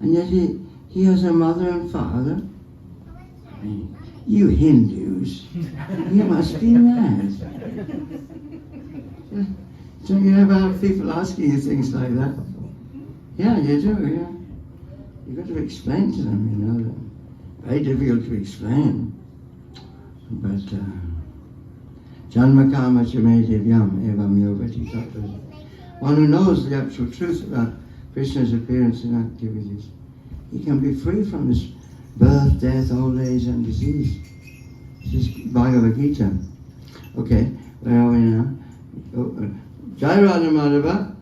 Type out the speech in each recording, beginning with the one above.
And yet he has a mother and father. I mean, you Hindus, you must be mad. Don't you ever have people asking you things like that? Yeah, you do, yeah. You've got to explain to them, you know. Very difficult to explain. But Janma Kama Chame Devyam Evam Yogati Tattva. One who knows the actual truth about Krishna's appearance and activities, he can be free from this birth, death, old age and disease. This is Bhagavad Gita. Okay, where are we now? Jai Radha Madhava.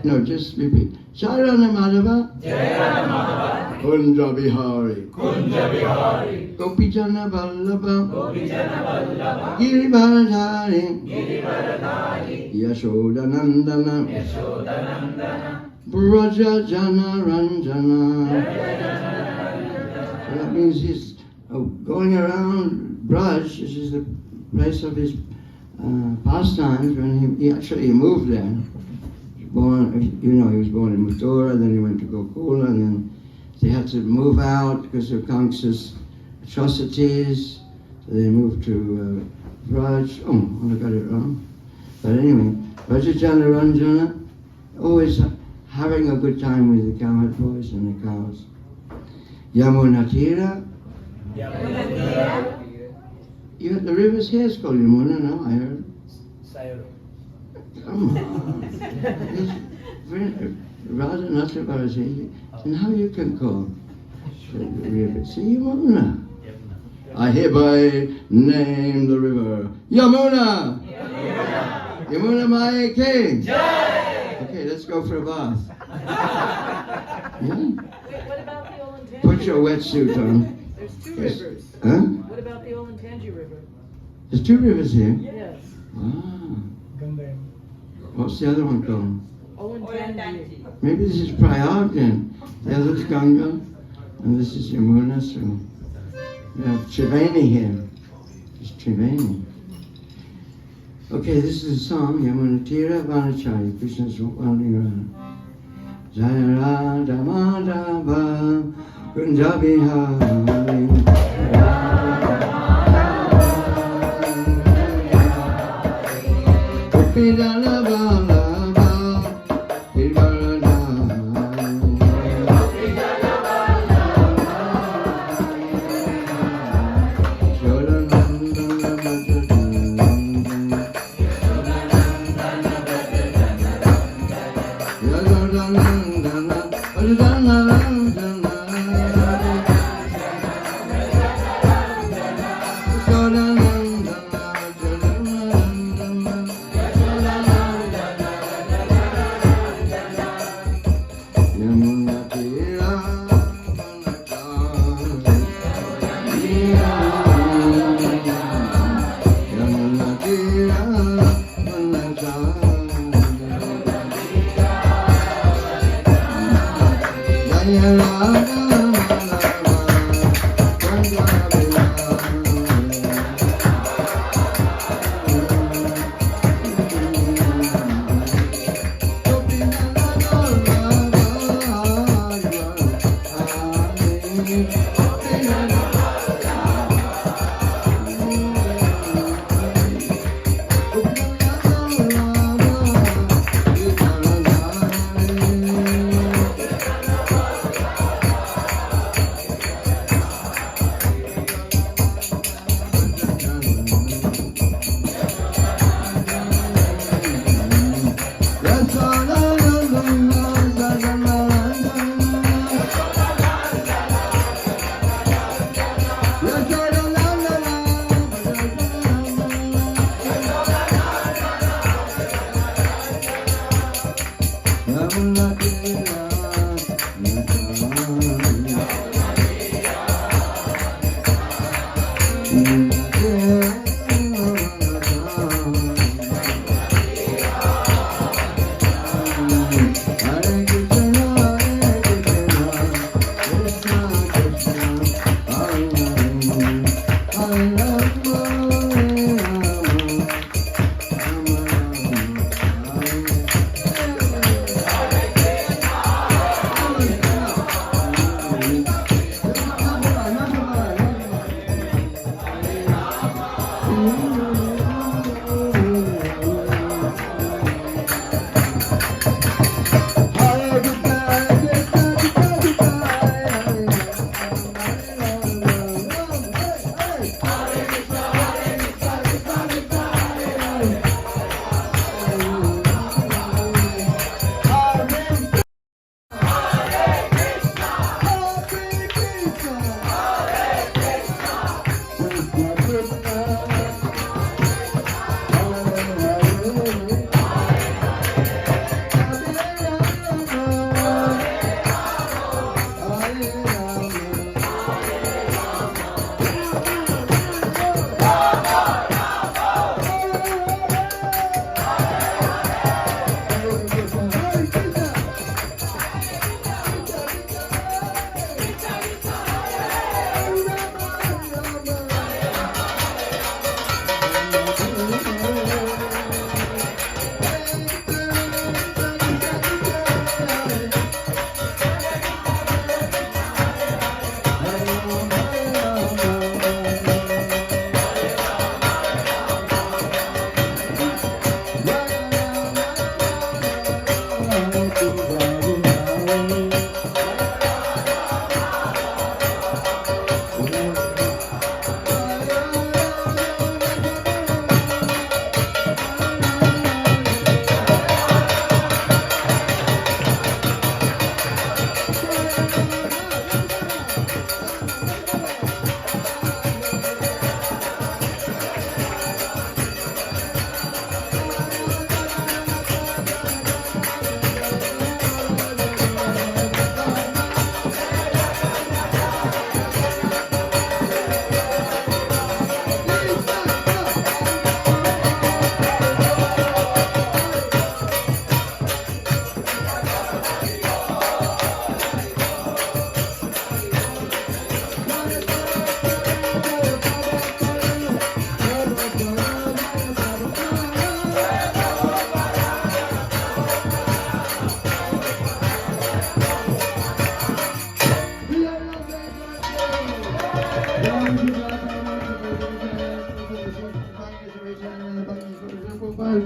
No, just repeat. Jai Radha Madhava. Jai Radha Madhava. Kunja Bihari. Kunja Bihari. Gopijana Vallabha. Gopijana Vallabha. Girivaradhari. Girivaradhari. Yashoda Nandana. Yashoda Nandana. Braja Jana Ranjana. So that means he's going around Braj. This is the place of his pastimes when he actually moved there. Born, you know, he was born in Mathura, then he went to Gokula, and then they had to move out because of Kamsa's atrocities. So they moved to Braj. Oh, I got it wrong. But anyway, Brajajana Ranjana, always having a good time with the cowherd boys and the cows. Yamunatira. You had the rivers here, it's called Yamuna, no? I heard. Sayuru. Come on. Rather not about it. And how you can call the river? Say Yamuna. I hereby name the river Yamuna. Yamuna my king. Okay, let's go for a bath. Yeah? Wait, what about the Olentangy? Put your wetsuit on. There's two Yes. rivers. Huh? What about the Olentangy River? There's two rivers here. Yes. Ah. What's the other one called? Olentangy. Maybe this is Prayag then. The other is Ganga, and this is Yamuna. So we have Triveni here. It's Triveni. Okay, this is a song, Yamuna Tira Vanachari, Krishna's wandering around. Jaya Radha Madhava Kunja Bihari. Gopijana Vallabha Girivaradhari.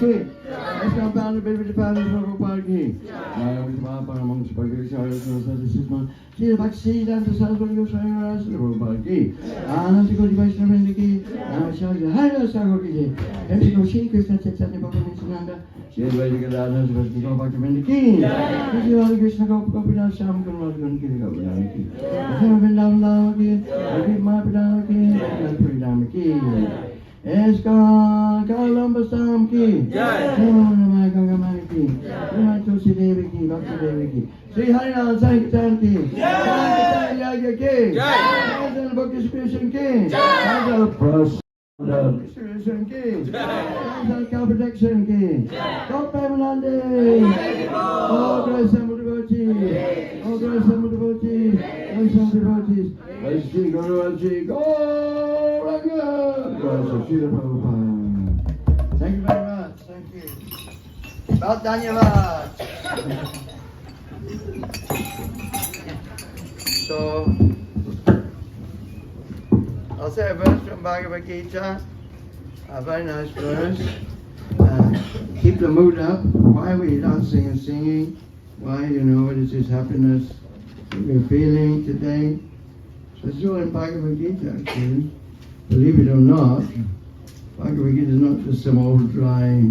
ki. Let's go pound a bit with the pound of Prabhupada ki. Mahavishnu amongst this is my see the vaccine and the Saraswati Goswami Maharaj Prabhupada ki. Ananta Koti Vaishnava Vrinda ki. Namaskar Hare Sagar ki. MC Shri Krishna Chaitanya Bhagavan Nityananda. Shri Vaidika Radha Saraswati Gopal Vrinda ki. Shri Hare Krishna Gopinath Sham Kumar Gun ki Gopinath ki. Shri Vrindavan Lama ki. Shri Mahaprabhu ki. Pridama ki. Eskal Kalambasam ki. Namai Gangamani ki. Namai Tulsi Devi ki. Bhakti Devi ki. Sri Harinam Sankirtan ki. Sankirtan Yagya ki. Sankirtan Bhakti Spiritual ki. Sankirtan Prasad Spiritual ki. Sankirtan Cow Protection ki. God Premanande. All grace and devotees. All grace and devotees. Grace and devotees. Let's see Guru Aji. Gauranga. Thank you very much. Thank you. About Dhanyavad. So, I'll say a verse from Bhagavad Gita, a very nice verse. Keep the mood up. Why are we dancing and singing? Why, what is this happiness we're feeling today? So it's all in Bhagavad Gita, actually. Believe it or not, Bhagavad Gita is not just some old dry,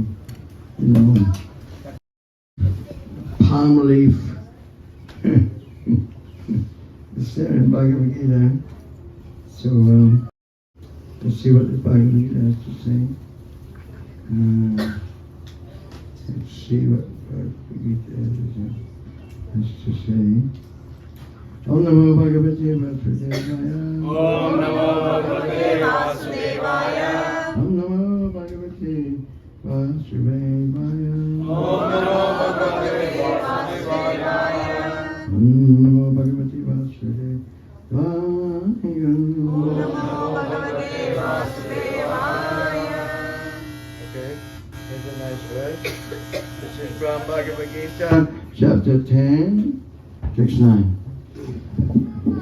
palm leaf. It's there in Bhagavad Gita. So let's see what the Bhagavad Gita has to say. Let's see what Bhagavad Gita has to say. Om Namo Bhagavate Vasudevaya. Om Namo Bhagavate Vasudevaya. Om Namo Bhagavate Vasudevaya. Om Namo Bhagavate Vasudevaya. Om Namo Bhagavate Vasudevaya. Om Namo Bhagavate Vasudevaya. Okay, here's a nice verse. This is from Bhagavad Gita, chapter 10, text 9.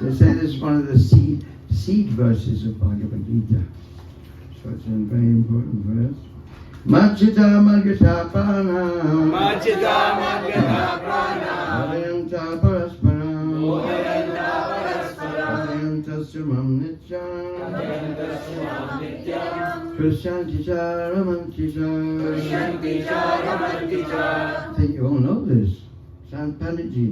They say this is one of the seed verses of Bhagavad Gita. So it's a very important verse. Machita Margata Prana. Machita Margata Prana. Adayanta Parasparam. Udayanta Parasparam. Adayanta Sumam Nityam. Adayanta Sumam Nityam. Krishyanti Cha Ramanti Cha. Krishyanti Cha Ramanti Cha. I think you all know this. Sant Panditji.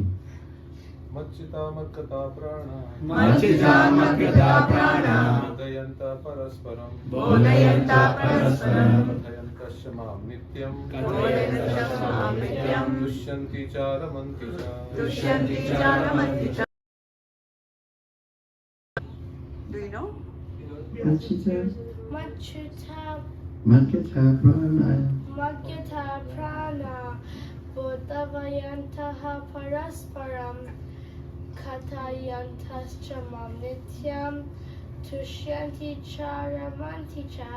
Machita Margata Prana. Machita Margata Prana. Udayanta Parasparam. Udayanta Parasparam. Udayanta Shamam Nityam. Udayanta Shamam Nityam. Dushyanti Cha Ramanti Cha. Dushyanti Cha Ramanti Cha. Do you know? Machita Machita Margata Prana. Magyata Prana Bodhavayantaha Parasparam Katayantaschamam Nityam Tushyanti Charamanti Cha.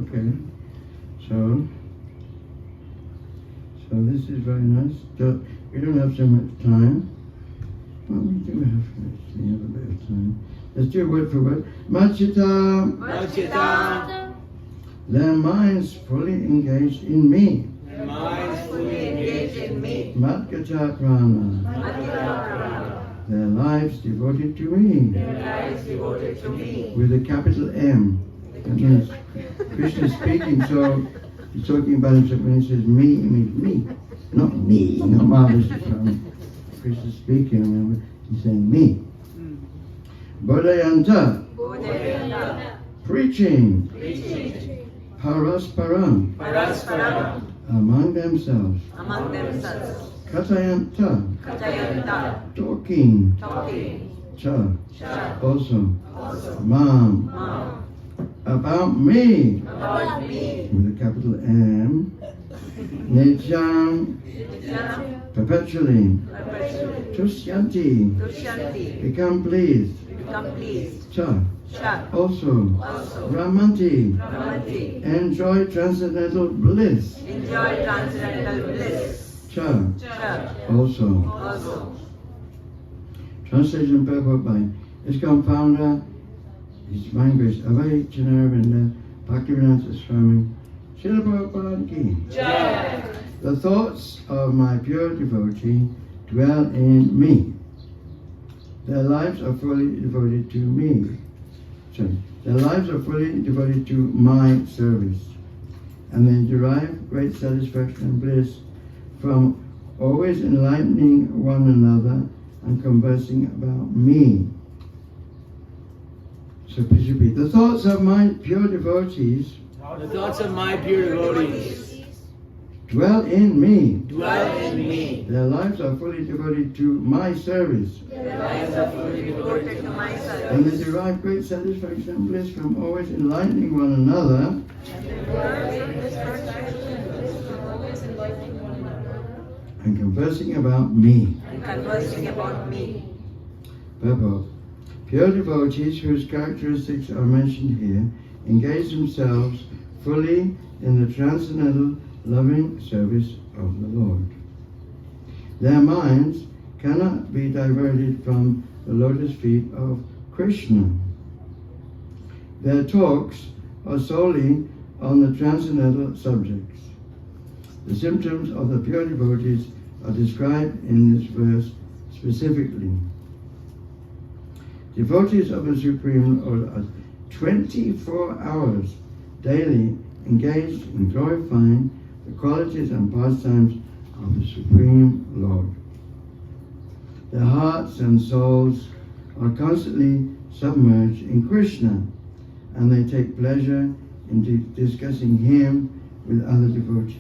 Okay. So this is very nice. So we don't have so much time. Well, we do have a bit of time. Let's do word for word. Machita, Machita. their minds fully engaged in me. Minds fully engaged in me. Madgata Prana, their lives devoted to me. Their lives devoted to me. With a capital M. That means Krishna is speaking, so he's talking about himself when he says me, it means me. Not me, not Mahavishnu. Krishna is speaking, remember, he's saying me. Bodhayanta, preaching, parasparam, Parasparam. among themselves. Among themselves. Katayanta, Katayanta. talking, Talking. cha, Cha. also, Also. mam, Mom. about me, About me. with a capital M, nityam, Nityam. perpetually, Perpetually. tushyanti, Dushanti. become pleased, Become pleased. cha, Cha. also, Also. ramanti, Ramanti. enjoy transcendental bliss, Enjoy transcendental bliss. cha, Cha. also. Also. Translation purport by his compounder, His Divine Grace Avai Chanaravinda Bhaktivedanta Swami Srila Prabhupada ki. Jai. The thoughts of my pure devotee dwell in me. Their lives are fully devoted to me. Their lives are fully devoted to my service. And they derive great satisfaction and bliss from always enlightening one another and conversing about me. So please repeat. The thoughts of my pure devotees The thoughts of my pure devotees dwell in me. dwell in me. Their lives are fully devoted to my service. Their lives are fully devoted to my And they service. derive great satisfaction and bliss from always enlightening one another and conversing about me. And conversing about me. Purport. Pure devotees whose characteristics are mentioned here engage themselves fully in the transcendental loving service of the Lord. Their minds cannot be diverted from the lotus feet of Krishna. Their talks are solely on the transcendental subjects. The symptoms of the pure devotees are described in this verse specifically. Devotees of the Supreme Lord are 24 hours daily engaged in glorifying the qualities and pastimes of the Supreme Lord. Their hearts and souls are constantly submerged in Krishna, and they take pleasure in discussing Him with other devotees.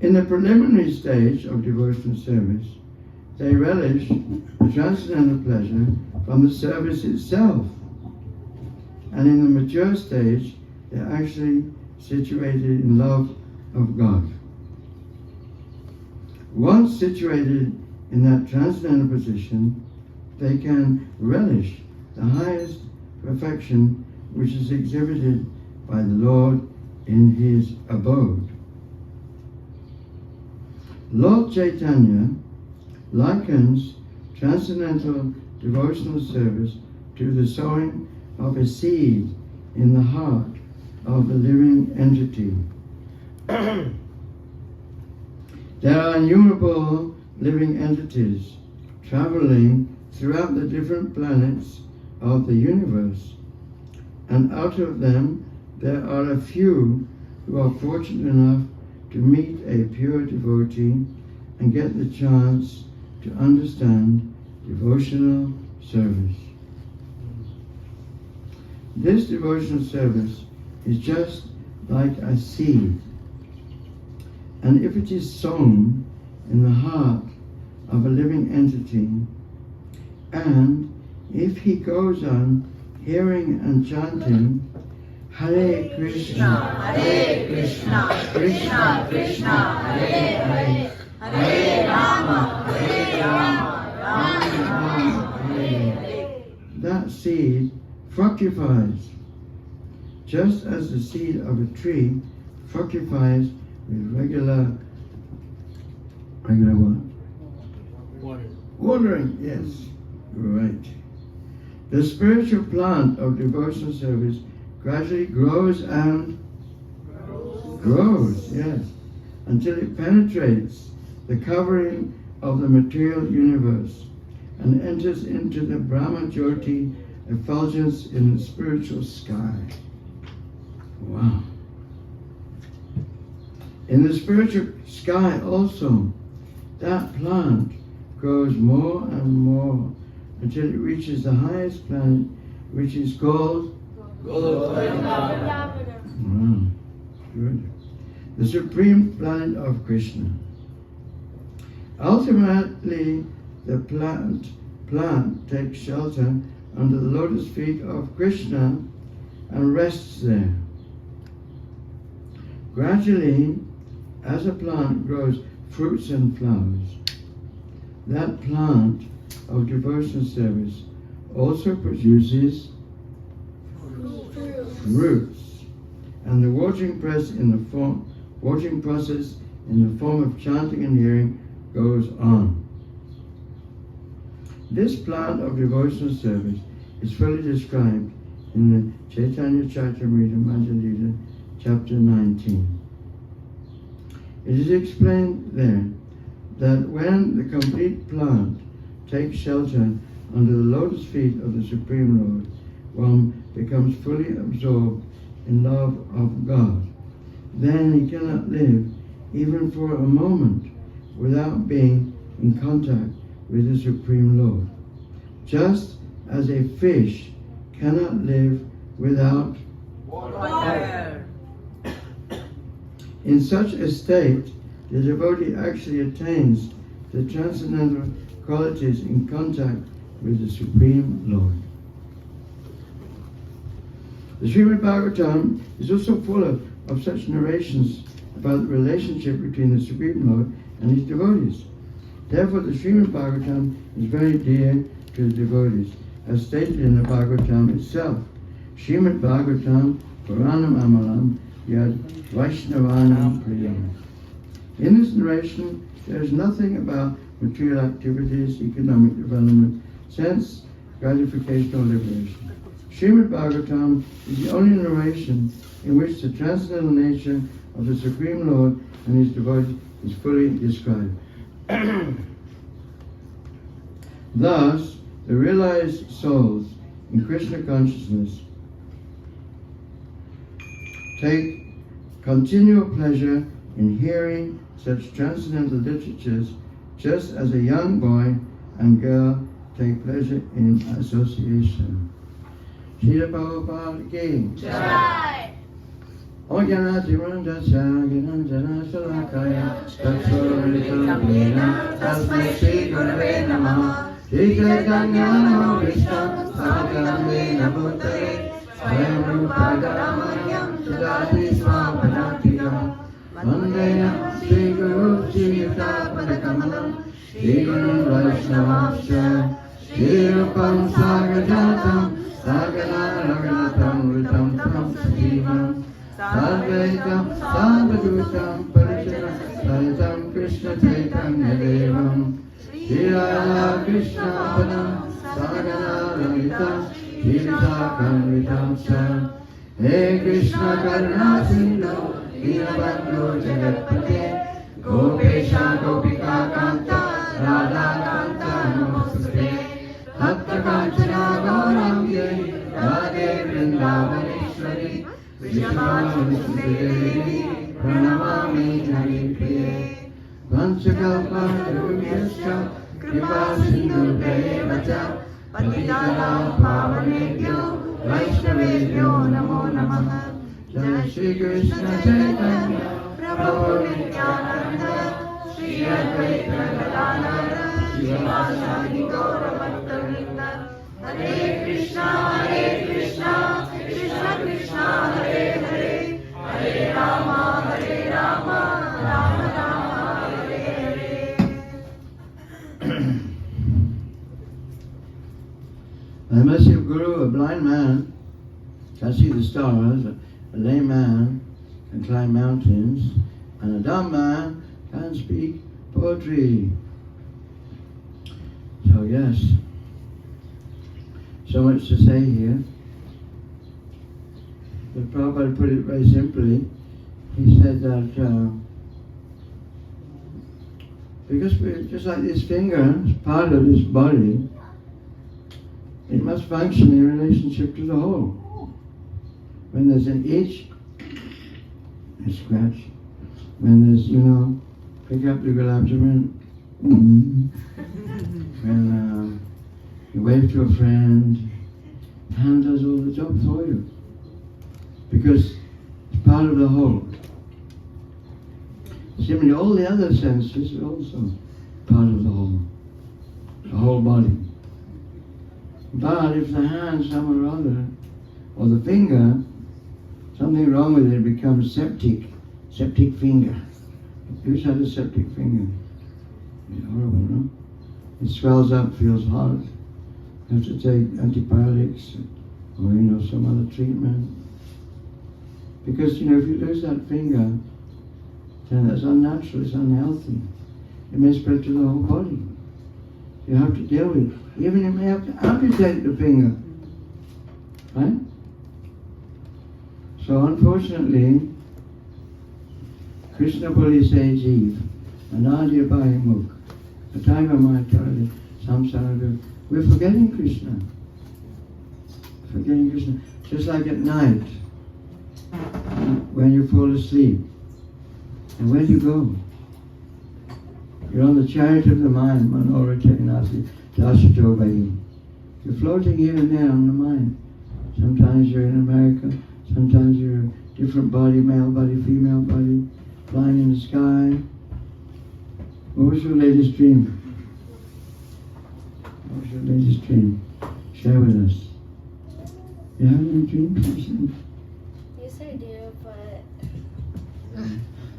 In the preliminary stage of devotional service, they relish the transcendental pleasure from the service itself. And in the mature stage, they're actually situated in love of God. Once situated in that transcendental position, they can relish the highest perfection which is exhibited by the Lord in His abode. Lord Chaitanya likens transcendental devotional service to the sowing of a seed in the heart of the living entity. There are innumerable living entities traveling throughout the different planets of the universe, and out of them there are a few who are fortunate enough to meet a pure devotee and get the chance to understand devotional service. This devotional service is just like a seed, and if it is sown in the heart of a living entity, and if he goes on hearing and chanting Hare Krishna, Hare Krishna, Krishna Krishna, Hare Hare, Hare Rama, Hare Rama, Rama Rama, Hare Hare. that seed fructifies, just as the seed of a tree fructifies with regular what? Water. Watering, yes. Right. The spiritual plant of devotional service gradually grows and grows, yes, until it penetrates the covering of the material universe and enters into the Brahma Jyoti effulgence in the spiritual sky. Wow. In the spiritual sky also, that plant grows more and more until it reaches the highest planet, which is called Yamana. wow, good. The supreme planet of Krishna. Ultimately, the plant takes shelter under the lotus feet of Krishna and rests there. Gradually, as a plant grows fruits and flowers, that plant of devotional service also produces fruits, and the watering process in the form of chanting and hearing goes on. This plant of devotional service is fully described in the Chaitanya Charitamrita Madhya chapter 19. It is explained there that when the complete plant takes shelter under the lotus feet of the Supreme Lord, one becomes fully absorbed in love of God. Then he cannot live even for a moment without being in contact with the Supreme Lord. Just as a fish cannot live without Water. In such a state, the devotee actually attains the transcendental qualities in contact with the Supreme Lord. The Srimad Bhagavatam is also full of such narrations about the relationship between the Supreme Lord and his devotees. Therefore, the Srimad Bhagavatam is very dear to the devotees, as stated in the Bhagavatam itself. Srimad Bhagavatam Puranam Amalam Yad Vaishnavanam Priyam. In this narration, there is nothing about material activities, economic development, sense gratification, or liberation. Srimad Bhagavatam is the only narration in which the transcendental nature of the Supreme Lord and his devotees is fully described. Thus, the realized souls in Krishna consciousness take continual pleasure in hearing such transcendental literatures, just as a young boy and girl take pleasure in association. Srila Prabhupada ki Jai. Ojanati Randasya Ginanjana Salakaya Tatsurita Vena Tasmai Shri Gurave Namaha Shri Chaitanya Mahavishnu Satyam Vena Bhutale Swayam Rupa Garamanyam Sudati Swapanatiyam Vandeyam Shri Guru Shri Yuta Padakamalam Shri Guru Vaishnavasya Shri Rupam Sagajatam Sagana Raganatam Ritam Tam Sajivam Sadvaitam Sadvadutam Parishana Saitam Krishna Chaitanya Devam Shri Radha Krishna Padam Sagana Lalita Shri Vitakam Vitamsa He Krishna Karuna Sindhu Dinabandhu Jagatpate Gopesha Gopika Kanta Radha Kanta Namaste Bhakta Kanchana Gauramye Radhe Vrindavaneshwari Vishwamani Pranamami Haripriye Vanchakalpa Kripa Sindhu Devacha Patitanam Pavanebhyo Vaishnavebhyo Namo Namaha Jai Shri Krishna Chaitanya Prabhu Nityananda Shri Advaita Gadadhara Srivasadi Gaura Bhaktavrinda Hare Krishna Krishna Krishna Hare Hare Hare Rama Rama Rama Hare Hare. The mercy of Guru, a blind man can see the stars, a lame man can climb mountains, and a dumb man can speak poetry. So yes, so much to say here. But Prabhupada put it very simply. He said that because we're just like this finger, it's part of this body, it must function in relationship to the whole. When there's an itch, you scratch. When there's, pick up the good abdomen. When you wave to a friend, hand does all the job for you. Because it's part of the whole. Similarly, all the other senses are also part of the whole body. But if the hand, some or other, or the finger, something wrong with it, it becomes septic finger. Who's had a septic finger? It's horrible, no? It swells up, feels hot. You have to take antibiotics or, some other treatment. Because, if you lose that finger, then that's unnatural, it's unhealthy. It may spread to the whole body. You have to deal with it. Even you may have to amputate the finger. Right? So unfortunately, Krishna Puli say Jeev, Anadya Bhayamukh, Ataiva Mahatari, Samsara. We're forgetting Krishna. Forgetting Krishna. Just like at night, when you fall asleep. And where do you go? You're on the chariot of the mind, Manora Tegnasi, Dashato Vahi. You're floating here and there on the mind. Sometimes you're in America, sometimes you're a different body, male body, female body, flying in the sky. What was your latest dream? What was your latest dream? Share with us. You have any dreams? Yes, I do, but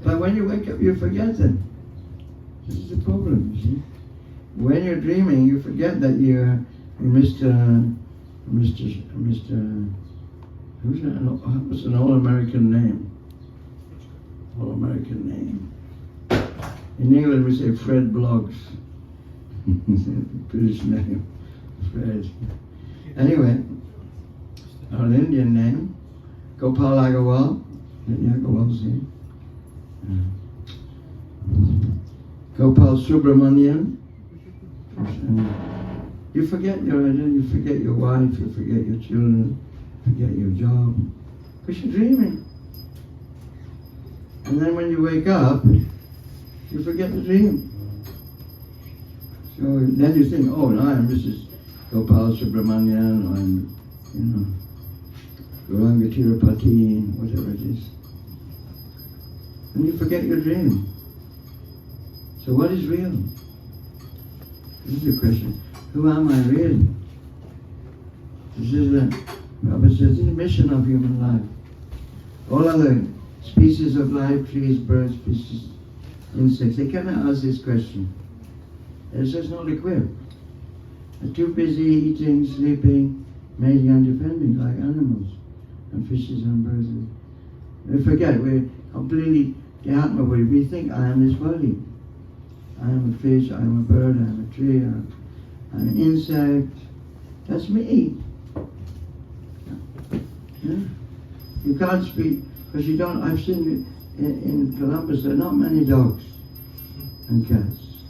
But when you wake up, you forget them. This is the problem, you see. When you're dreaming, you forget that you're Mr. Who's that? What's an all-American name? All-American name. In England, we say Fred Bloggs. British name, Fred. Anyway, an Indian name, Gopal Agarwal. Agarwal's name. Gopal Subramanian. You forget your identity, you forget your wife, you forget your children, forget your job, because you're dreaming. And then when you wake up, you forget the dream. So then you think, oh, now I'm Mrs. Gopal Subramanian, or I'm, Gauranga Tirupati, whatever it is. And you forget your dream. So what is real? This is the question. Who am I really? This is the mission of human life. All other species of life, trees, birds, fishes, insects, they cannot ask this question. They're just not equipped. They're too busy eating, sleeping, mating and defending like animals and fishes and birds. We forget, we're completely we think I am this body. I am a fish, I am a bird, I am a tree, I'm an insect. That's me. Yeah? You can't speak, because you don't, I've seen in Columbus, there are not many dogs and cats.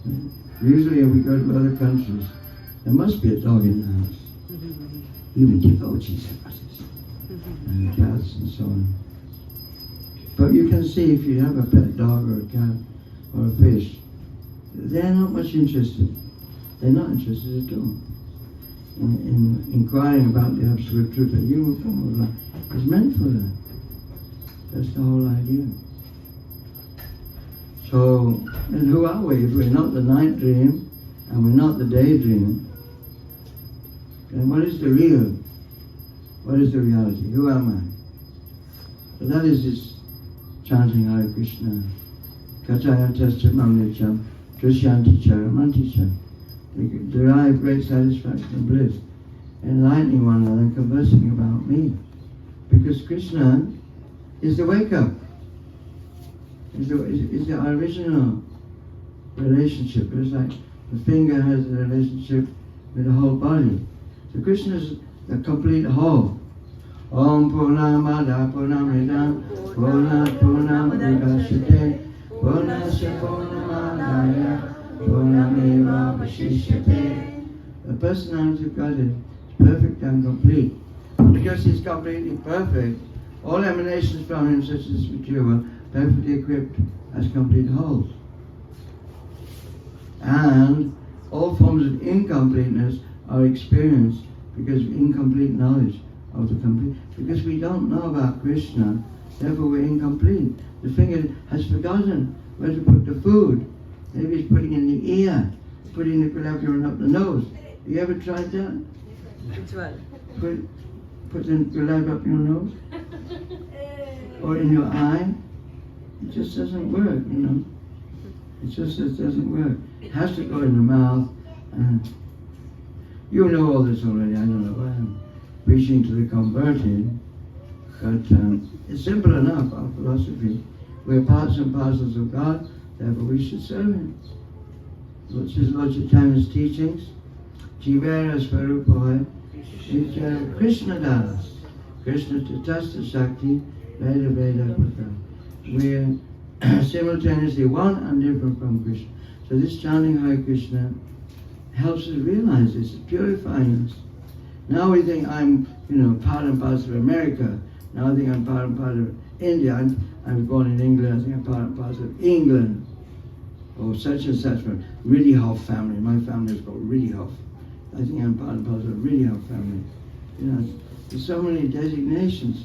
Yeah? Usually if we go to other countries, there must be a dog in the house. Even devotees have us. And cats and so on. But you can see if you have a pet dog or a cat or a fish, they're not much interested. They're not interested at all in inquiring about the absolute truth. The human form of life is meant for that. That's the whole idea. So, and who are we if we're not the night dream and we're not the daydream? And what is the real? What is the reality? Who am I? So that is this chanting Hare Krishna. Kataya Testa Mamnicham, Drishyanti Charamanticham. We derive great satisfaction and bliss, enlightening one another and conversing about me. Because Krishna is the wake-up. Is the original relationship. It's like the finger has a relationship with the whole body. So Krishna is the complete whole. Om Purnamada Purnamidam Purnat Purnamudgashyate Purnasya Purnamadaya Purnameva Vashishyate. The personality of God is perfect and complete. Because He's completely perfect, all emanations from Him, such as material, perfectly equipped as complete wholes. And all forms of incompleteness are experienced because of incomplete knowledge of the complete. Because we don't know about Krishna, therefore we're incomplete. The finger has forgotten where to put the food. Maybe it's putting it in the ear, putting the gulab up the nose. You ever tried that? Which one? Put the gulab up your nose? Or in your eye? It just doesn't work, It just doesn't work. It has to go in the mouth. You know all this already, I don't know why I'm preaching to the converted. But it's simple enough, our philosophy. We're parts and parcels of God, therefore we should serve Him. Which is Lord Chaitanya's teachings. Jivera Svarupoy, Krishna Das. Krishna Tatastha Shakti Veda Veda Prata. We're simultaneously one and different from Krishna. So this chanting Hare Krishna helps us realize this, it's purifying us. Now we think I'm, part and parcel of America. Now I think I'm part and parcel of India. I was born in England, I think I'm part and parcel of England. Or such and such from Riddyhoff family. My family is called Riddyhoff. I think I'm part and parcel of Riddyhoff family. There's so many designations.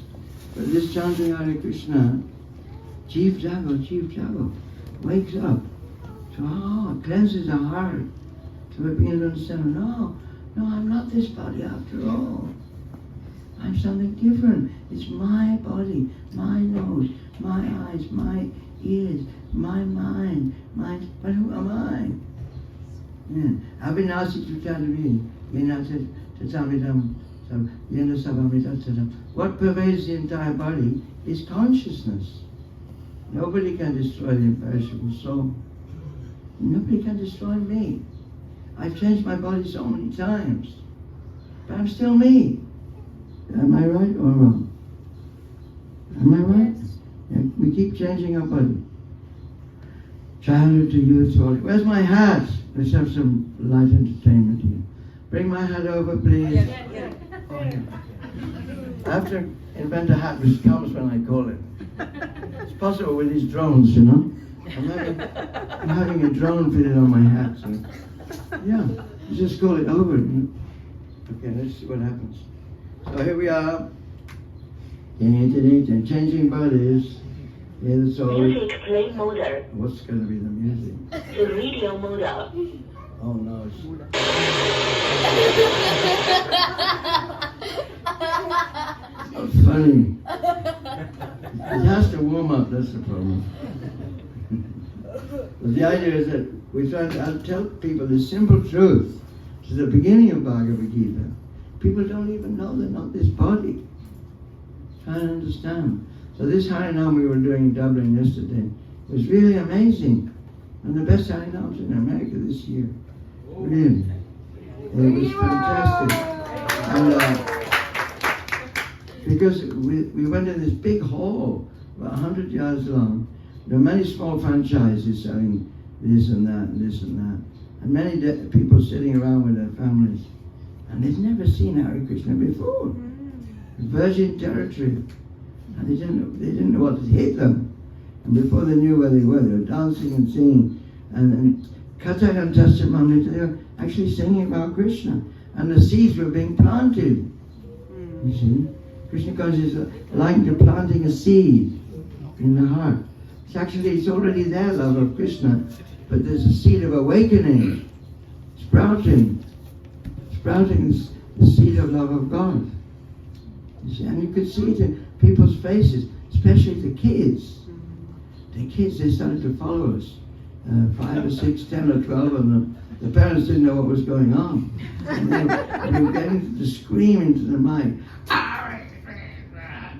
But this chanting Hare Krishna, Chief Jago, wakes up. So, it cleanses the heart. So we begin to understand, no, I'm not this body after all. I'm something different. It's my body, my nose, my eyes, my ears, my mind, but who am I? Avinasi Tutadavi, Yenata Tatamidam, Yena Sabamitatam. What pervades the entire body is consciousness. Nobody can destroy the imperishable soul. Nobody can destroy me. I've changed my body so many times, but I'm still me. Am I right or wrong? Am I right? Yeah, we keep changing our body. Childhood to youth to old. Where's my hat? Let's have some light entertainment here. Bring my hat over, please. Yeah. I have to invent a hat which comes when I call it. It's possible with these drones, I'm having a drone fitted on my hat. So. Yeah, you just call it over. Okay, let's see what happens. So here we are. Changing bodies. Yeah, that's all. Music play mode. What's going to be the music? The radio mode. Oh no. Oh, funny. It has to warm up, that's the problem. But the idea is that we try to tell people the simple truth. To the beginning of Bhagavad Gita. People don't even know they're not this body. Try to understand. So this Harinam we were doing in Dublin yesterday was really amazing. And the best Harinams in America this year. Really. It was fantastic. And because we went in this big hall, about 100 yards long. There were many small franchises selling this and that and this and that. And many people sitting around with their families. And they'd never seen Hare Krishna before. Virgin territory. And they didn't know what had hit them. And before they knew where they were dancing and singing. And Katha and Tastamamrita, they were actually singing about Krishna. And the seeds were being planted. You see? Krishna consciousness is like to planting a seed in the heart. It's already there, love of Krishna. But there's a seed of awakening. Sprouting the seed of love of God. You see? And you could see it in people's faces, especially the kids. The kids, they started to follow us. 5 or 6, 10 or 12 of them. The parents didn't know what was going on. And they were getting to scream into the mic.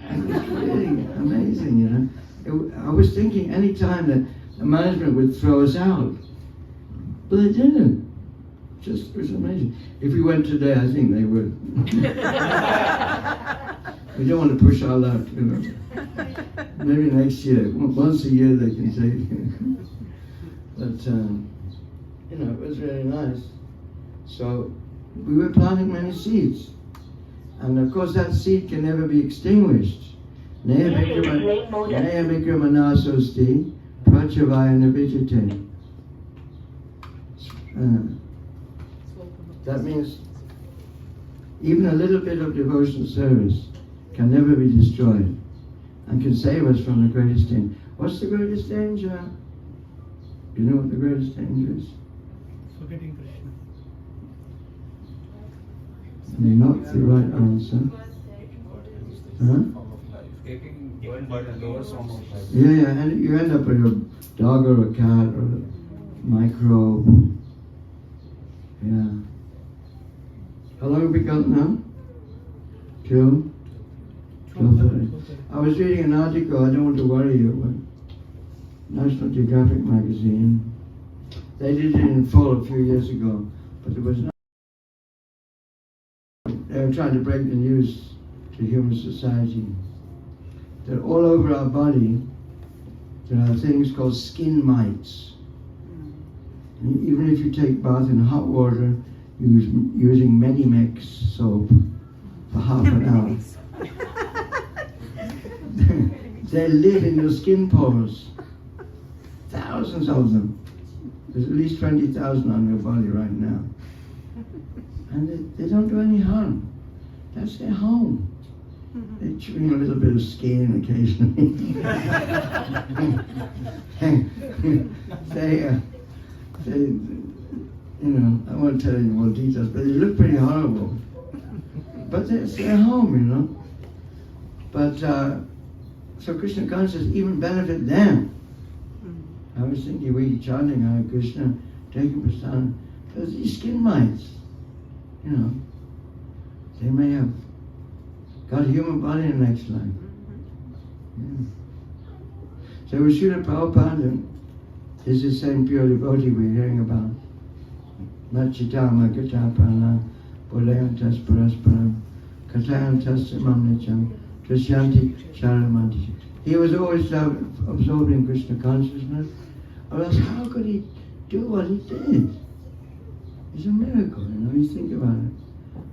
And it was really amazing, I was thinking any time that the management would throw us out. But they didn't. It was amazing. If we went today, I think they would. We don't want to push our luck, Maybe next year. Once a year they can say. But, it was really nice. So, we were planting many seeds. And of course that seed can never be extinguished. Neha vikramanasasti prachavayana vijate. That means even a little bit of devotional service can never be destroyed and can save us from the greatest danger. What's the greatest danger? Do you know what the greatest danger is? Forgetting Krishna. Not the right answer. Huh? Taking one by the lower form of life. Yeah, and you end up with a dog or a cat or a microbe. Yeah. How long have we got now? 12:30. I was reading an article, I don't want to worry you, but National Geographic magazine. They did it in full a few years ago, but there was no. They were trying to break the news to human society. That all over our body there are things called skin mites. And even if you take bath in hot water using Medimix soap for half an hour, they live in your skin pores. Thousands of them. There's at least 20,000 on your body right now. And they don't do any harm. That's their home. They chewing a little bit of skin occasionally. they, I won't tell you more details, but they look pretty horrible. But it's their home, But, so Krishna consciousness even benefit them. I was thinking, we chanting Hare Krishna, taking prasad, there's these skin mites, They may have got a human body in the next life. Yeah. So with Srila Prabhupada is the same pure devotee we're hearing about. Machitama Gata Prana, Bodayantas Parasparam, Katayantas Mamnicham, Trishyanti Charamanti. He was always absorbed in Krishna consciousness, or else how could he do what he did? It's a miracle, you think about it.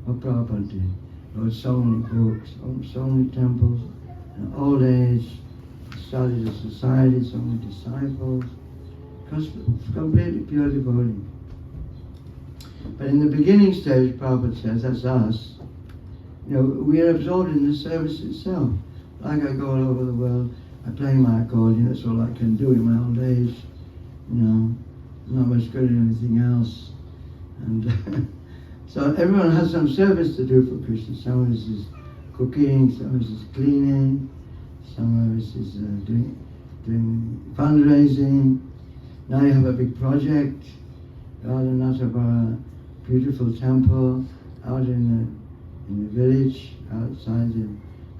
What Prabhupada did. There were so many books, so many temples, in old age, studied the society, so many disciples, completely pure devotee. But in the beginning stage, Prabhupada says, that's us, we are absorbed in the service itself. Like I go all over the world, I play my accordion, that's all I can do in my old age. Not much good at anything else. And so everyone has some service to do for Krishna. Some of us is cooking, some of us is cleaning, some of us is doing fundraising. Now you have a big project, Radhanathabara, beautiful temple out in the village outside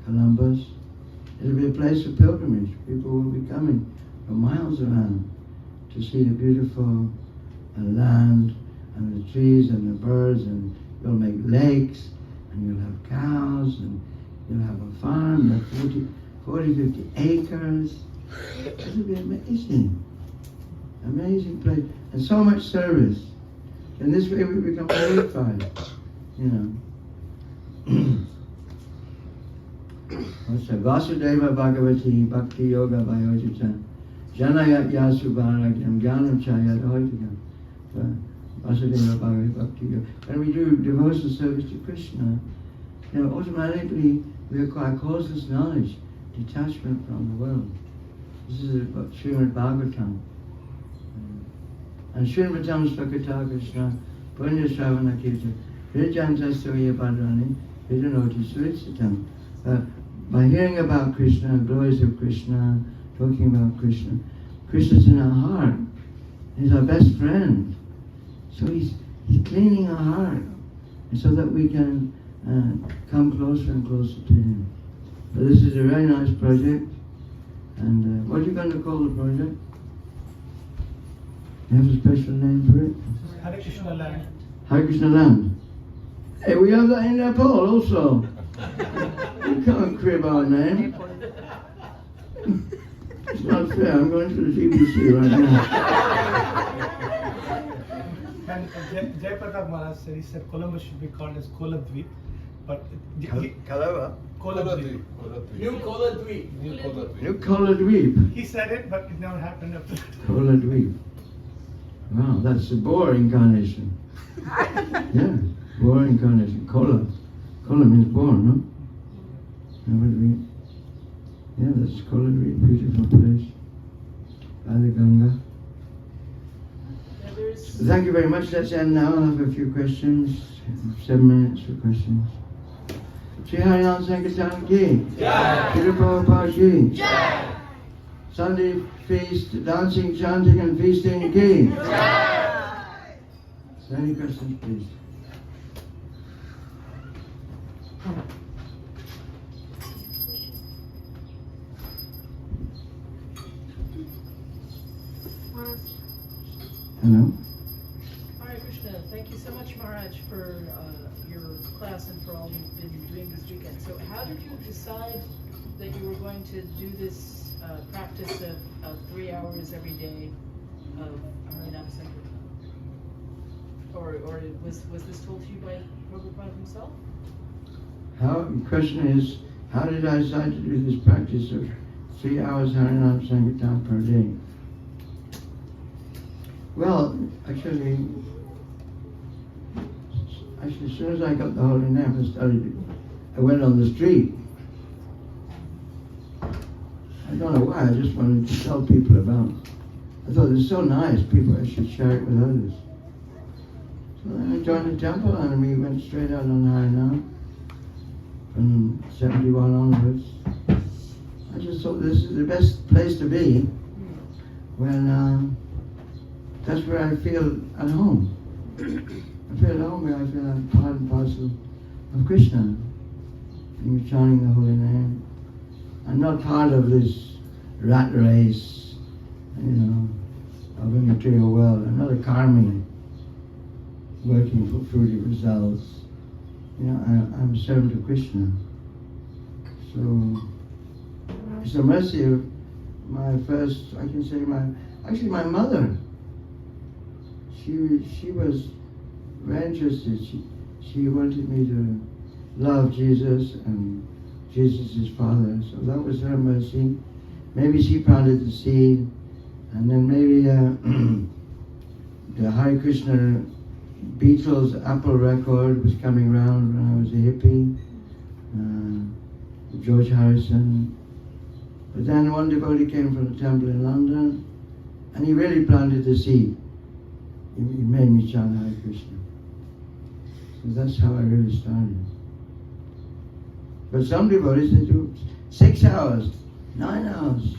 Columbus. It'll be a place of pilgrimage. People will be coming from miles around to see the beautiful land and the trees and the birds, and you'll make lakes, and you'll have cows, and you'll have a farm, of 40, 50 acres. It'll be amazing. Amazing place. And so much service. And this way we become purified, Vasudeva Bhagavati Bhakti Yoga Vayojita Janayat Yasubharagyam Jnanam Chayat Hoitigam. Vasudeva Bhagavati Bhakti Yoga. When we do devotional service to Krishna, automatically we acquire causeless knowledge, detachment from the world. This is about Srimad Bhagavatam. And Srimvatam Svakata Krishna Punya Shravana Kirtan Vijanta Soya Bhadrani Vidanoti Suritsitam. By hearing about Krishna, glories of Krishna, talking about Krishna, Krishna's in our heart. He's our best friend. So he's cleaning our heart, and so that we can come closer and closer to him. So this is a very nice project. And what are you going to call the project? You have a special name for it? Hare Krishna Land. Hare Krishna Land. Hey, we have that in Nepal also. You can't crib our name. It's not fair. I'm going to the BBC right now. And Jayapataka Maharaj said, he said Columbus should be called as Koladweep. But Kalava? Koladweep. New Koladweep. New Koladweep. He said it, but it never happened after that. Koladweep. Wow, that's a boar incarnation. Yeah, boar incarnation. Kola. Kola means boar, no? Yeah, that's Koladweep, beautiful place. Ganga. Thank you very much. Let's end now. I'll have a few questions. 7 minutes for questions. Shri Harinam Sankirtan ki. Jai. Srila Prabhupada ki. Jai. Sunday feast, dancing, chanting and feasting ki. Jai. Any questions, please? Maharaj. Hello? Hare Krishna. Thank Thank you so much, Maharaj, for your class and for all you've been doing this weekend. So how did you decide that you were going to do this practice of 3 hours every day of Harinam Sankirtan? Or was this told to you by Prabhupada himself? The question is, how did I decide to do this practice of 3 hours Harinam Sankirtan per day? Well, actually, as soon as I got the holy name, I went on the street. I don't know why, I just wanted to tell people about it. I thought it's so nice, I should share it with others. So then I joined the temple and we went straight out on Harinam from 71 onwards. I just thought this is the best place to be when that's where I feel at home. I feel at home where I feel I'm part and parcel of Krishna. And you're chanting the holy name. I'm not part of this rat race, of a material world. I'm not a karmi working for fruity results. I'm a servant of Krishna. So it's the mercy of my first, my mother. She was very interested. She wanted me to love Jesus and Jesus is Father. So that was her mercy. Maybe she planted the seed, and then maybe the Hare Krishna Beatles Apple record was coming around when I was a hippie. George Harrison. But then one devotee came from the temple in London, and he really planted the seed. He made me chant Hare Krishna. So that's how I really started. But some devotees, they do 6 hours, 9 hours.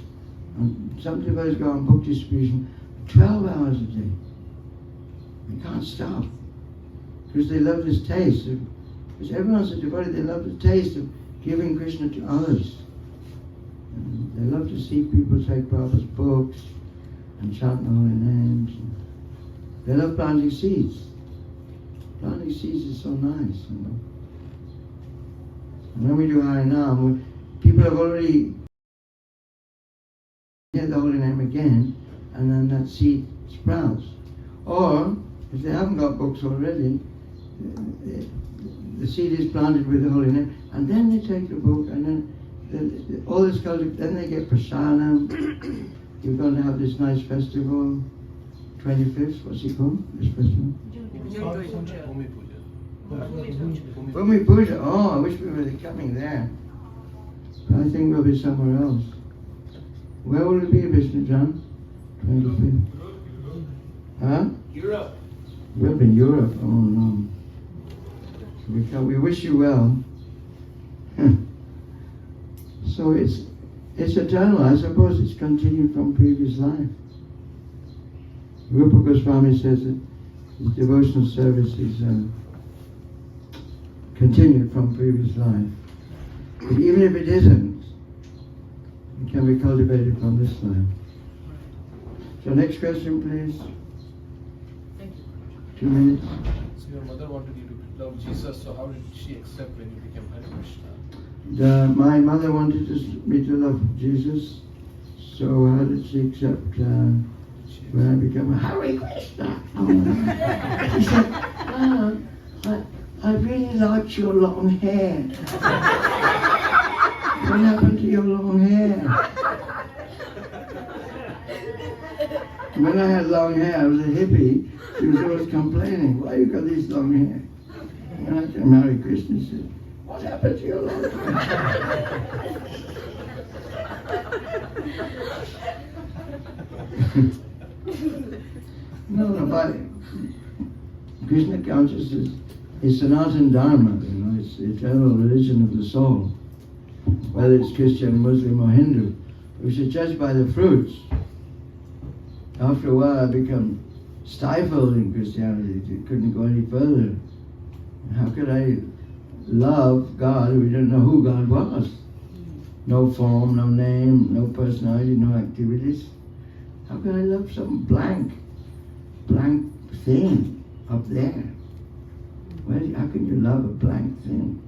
And some devotees go on book distribution 12 hours a day. They can't stop. Because they love this taste. Because everyone's a devotee, they love the taste of giving Krishna to others. And they love to see people take Prabhupada's books and chant the holy names. They love planting seeds. Planting seeds is so nice, And when we do Harinam, people have already get the holy name again, and then that seed sprouts. Or, if they haven't got books already, the seed is planted with the holy name, and then they take the book, and then all this culture, then they get prasadam. You're going to have this nice festival, 25th, what's it called, this festival? Bhumi Puja. Oh, I wish we were coming there. But I think we'll be somewhere else. Where will it be, Vishnu John? 25th. Huh? Europe. We'll be in Europe. Oh no. We wish you well. So it's eternal. I suppose it's continued from previous life. Rupa Goswami says that his devotional service is continued from previous life. But even if it isn't, it can be cultivated from this life. So next question, please. Thank you. 2 minutes. So your mother wanted you to love Jesus, so how did she accept when you became Hare Krishna? My mother wanted me to love Jesus, so how did she accept when I became a Hare Krishna? She said, I really liked your long hair. What happened to your long hair? When I had long hair, I was a hippie. She was always complaining, why you got these long hair? When I came Hare Krishna, she said, what happened to your long hair? No, but Krishna consciousness is Sanatana Dharma, it's the eternal religion of the soul. Whether it's Christian, Muslim or Hindu. We should judge by the fruits. After a while I become stifled in Christianity. It couldn't go any further. How could I love God if we didn't know who God was? No form, no name, no personality, no activities. How can I love some blank thing up there? how can you love a blank thing,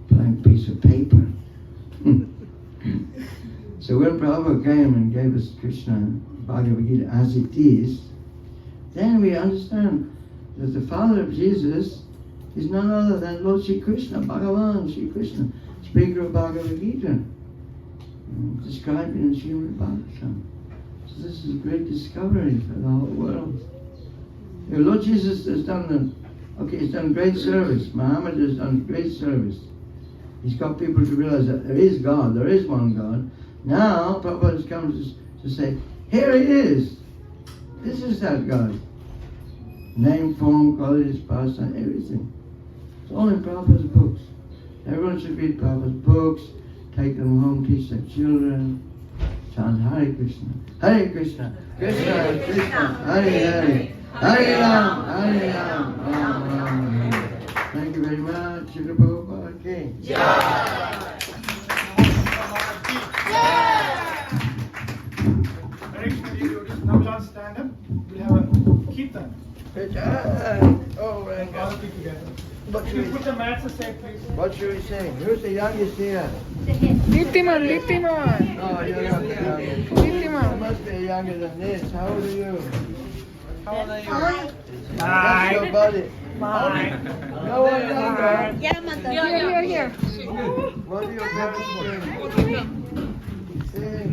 blank piece of paper? So when Prabhupada came and gave us Krishna Bhagavad Gita as it is, then we understand that the father of Jesus is none other than Lord Sri Krishna, Bhagavan Sri Krishna, speaker of Bhagavad Gita, described in Srimad Bhagavatam. So this is a great discovery for the whole world. Lord Jesus has done he's done great service. Muhammad has done great service. He's got people to realize that there is God, there is one God. Now, Prabhupada has come to say, here he is. This is that God. Name, form, qualities, pastime, everything. It's all in Prabhupada's books. Everyone should read Prabhupada's books, take them home, teach their children, chant Hare Krishna. Hare Krishna, Krishna Krishna, Hare Hare, Hare Ram, Hare Ram, Ram Ram Hare. Thank you very much. Srila Prabhupada Ki Jai. Now we'll all stand up. We'll have a kirtan. Oh, my All God. of you together. What Can should you we put the mats aside, please? What should we sing? Who's the youngest here? Littimon, Littimon. Oh, you're not the youngest. You Littimon. must be younger than this. How old are you? How old are you? What's your body? No one younger. Here. What are your parents doing? Sing.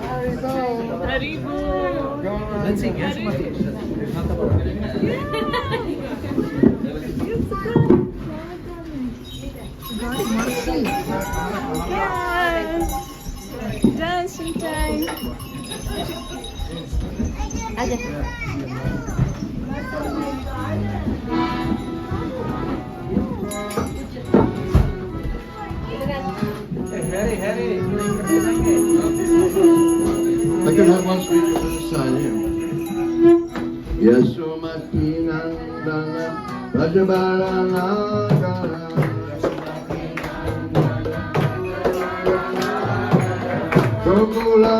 Haribo. Haribo. Go on. Yes. Dancing time. I can have one speaker for this side here. Yasumati Nandana Rajabara Nagara Gokula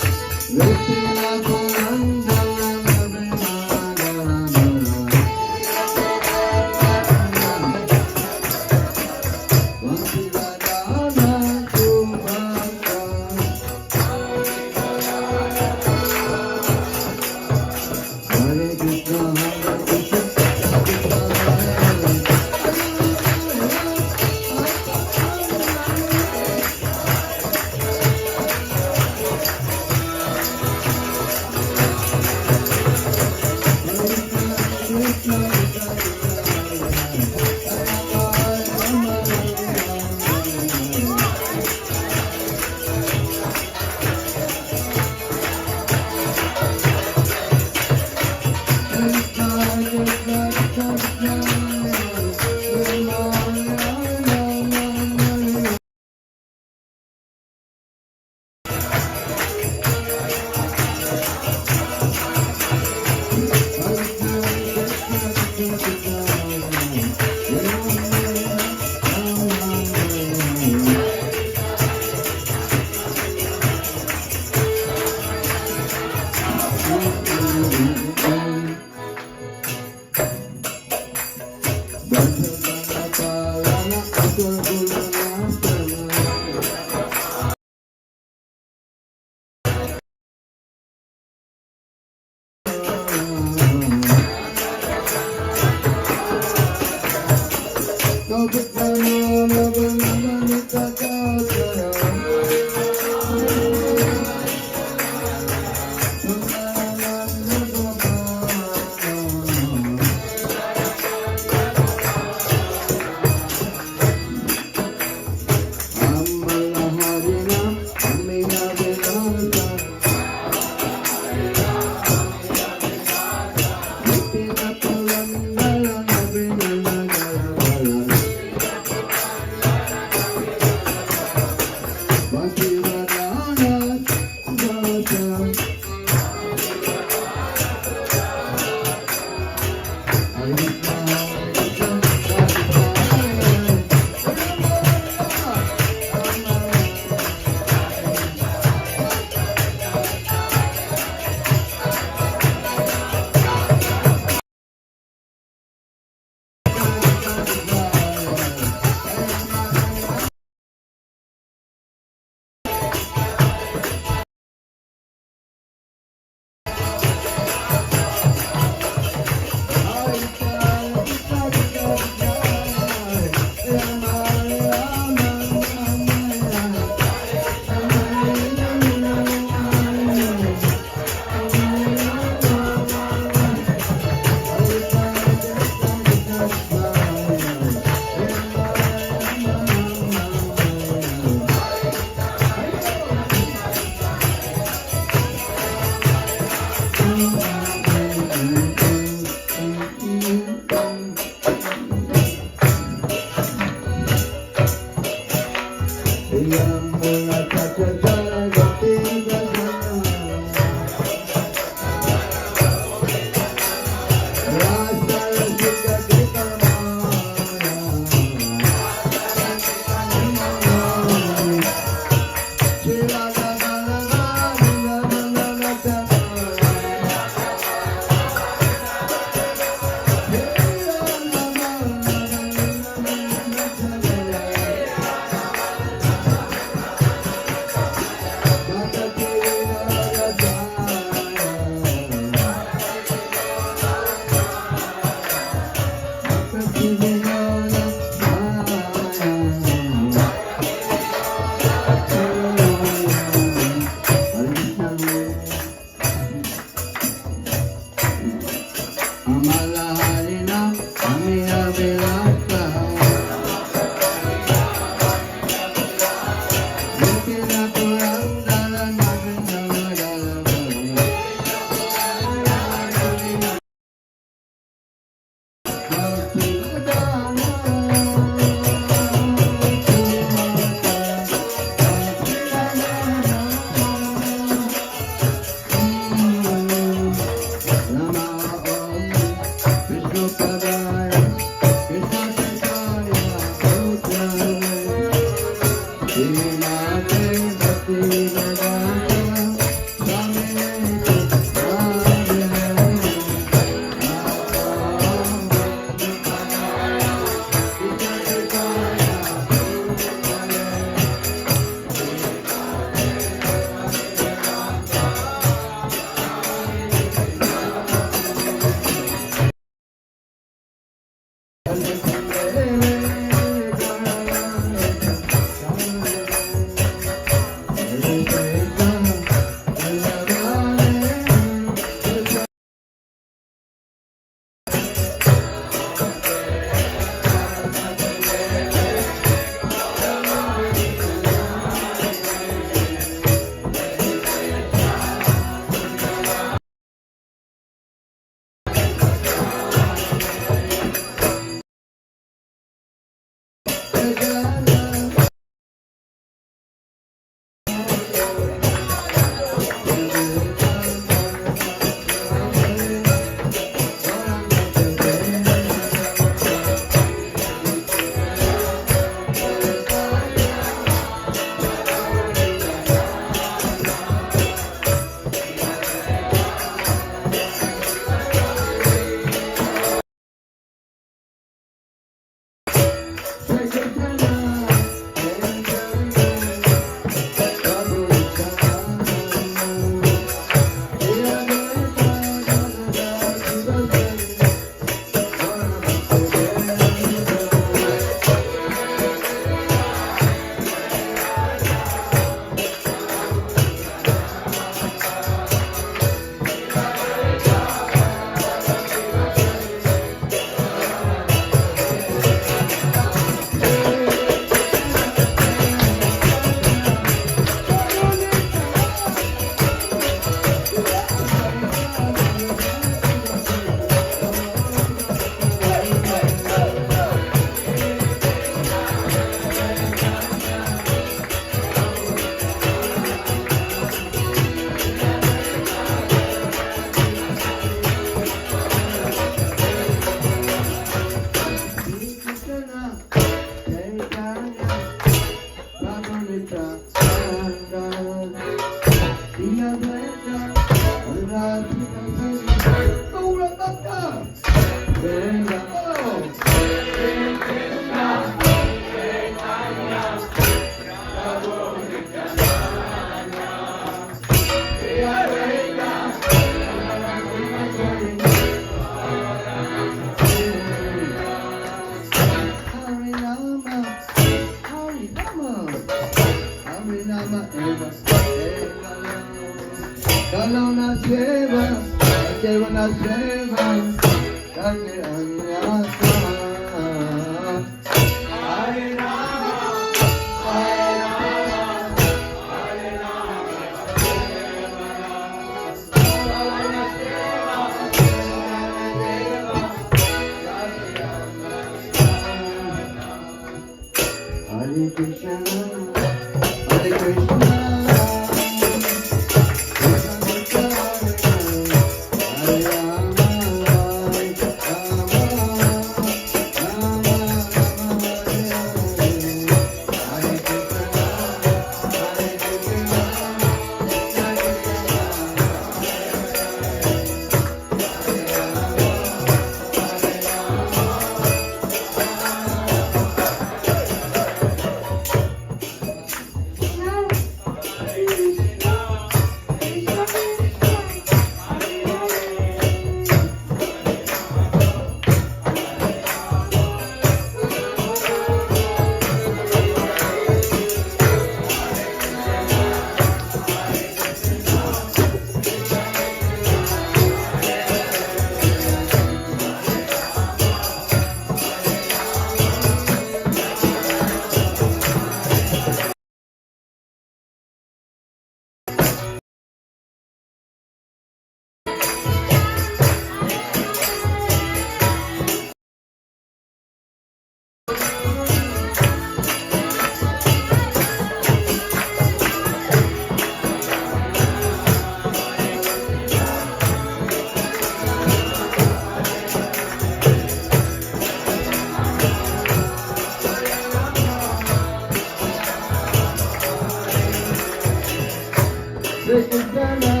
Krishna